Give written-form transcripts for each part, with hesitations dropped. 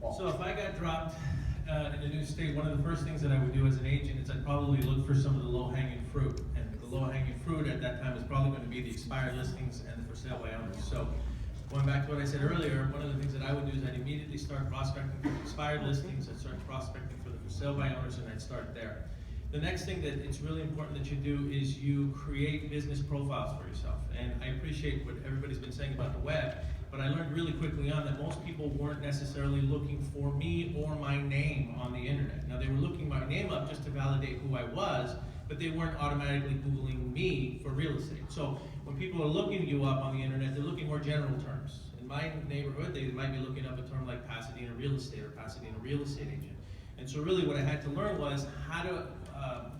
fault. So if I got dropped in a new state, one of the first things that I would do as an agent is I'd probably look for some of the low-hanging fruit. And the low-hanging fruit at that time is probably going to be the expired listings and the for sale by owners. So going back to what I said earlier, one of the things that I would do is I'd immediately start prospecting for expired listings. I'd start prospecting for the for sale by owners, and I'd start there. The next thing that it's really important that you do is you create business profiles for yourself. And I appreciate what everybody's been saying about the web, but I learned really quickly on that most people weren't necessarily looking for me or my name on the internet. Now, they were looking my name up just to validate who I was, but they weren't automatically Googling me for real estate. So when people are looking you up on the internet, they're looking more general terms. In my neighborhood, they might be looking up a term like Pasadena real estate or Pasadena real estate agent. And so really what I had to learn was how to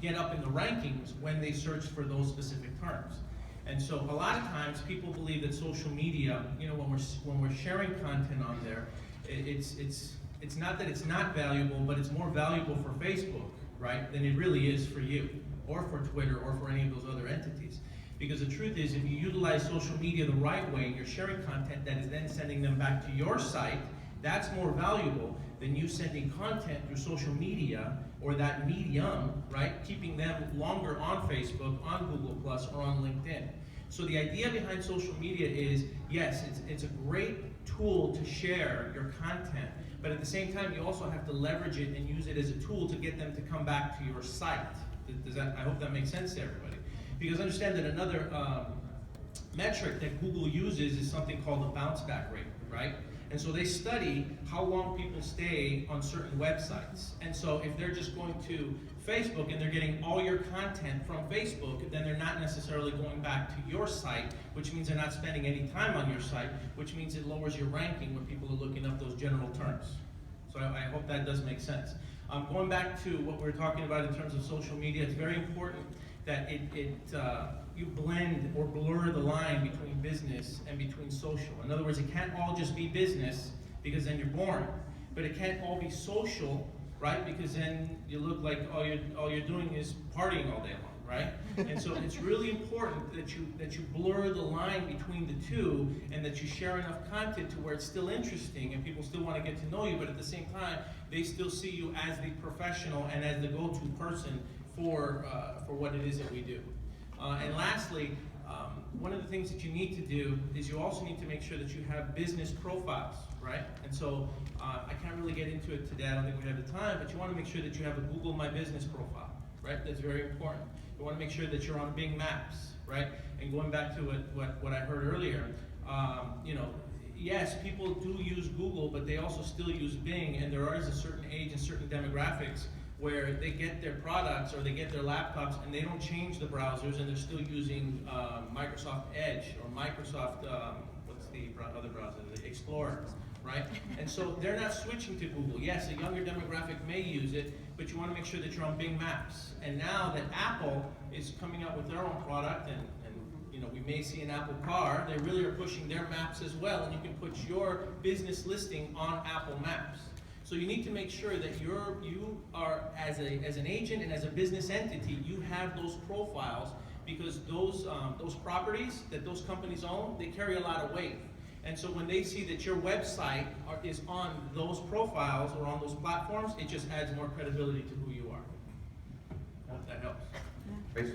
get up in the rankings when they search for those specific terms. And so a lot of times people believe that social media, you know, when we're sharing content on there, it's not that it's not valuable, but it's more valuable for Facebook, right, than it really is for you, or for Twitter, or for any of those other entities. Because the truth is, if you utilize social media the right way, and you're sharing content that is then sending them back to your site, that's more valuable than you sending content through social media or that medium, right? Keeping them longer on Facebook, on Google+, or on LinkedIn. So the idea behind social media is, yes, it's a great tool to share your content, but at the same time, you also have to leverage it and use it as a tool to get them to come back to your site. I hope that makes sense to everybody. Because understand that another metric that Google uses is something called the bounce back rate, right? And so they study how long people stay on certain websites. And so if they're just going to Facebook and they're getting all your content from Facebook, then they're not necessarily going back to your site, which means they're not spending any time on your site, which means it lowers your ranking when people are looking up those general terms. So I hope that does make sense. Going back to what we're talking about in terms of social media, it's very important that you blend or blur the line between business and between social. In other words, it can't all just be business because then you're boring. But it can't all be social, right? Because then you look like all you're doing is partying all day long, right? And so it's really important that you blur the line between the two, and that you share enough content to where it's still interesting and people still want to get to know you, but at the same time, they still see you as the professional and as the go-to person for what it is that we do. And lastly, one of the things that you need to do is you also need to make sure that you have business profiles, right? And so I can't really get into it today, I don't think we have the time, but you want to make sure that you have a Google My Business profile, right? That's very important. You want to make sure that you're on Bing Maps, right? And going back to what I heard earlier, you know, yes, people do use Google, but they also still use Bing, and there is a certain age and certain demographics where they get their products or they get their laptops and they don't change the browsers, and they're still using Microsoft Edge or Microsoft, what's the other browser, the Explorer, right? And so they're not switching to Google. Yes, a younger demographic may use it, but you want to make sure that you're on Bing Maps. And now that Apple is coming out with their own product, and you know, we may see an Apple Car, they really are pushing their maps as well, and you can put your business listing on Apple Maps. So you need to make sure that you are, as an agent and as a business entity, you have those profiles, because those properties that those companies own, they carry a lot of weight. And so when they see that your website is on those profiles or on those platforms, it just adds more credibility to who you are. I hope that helps.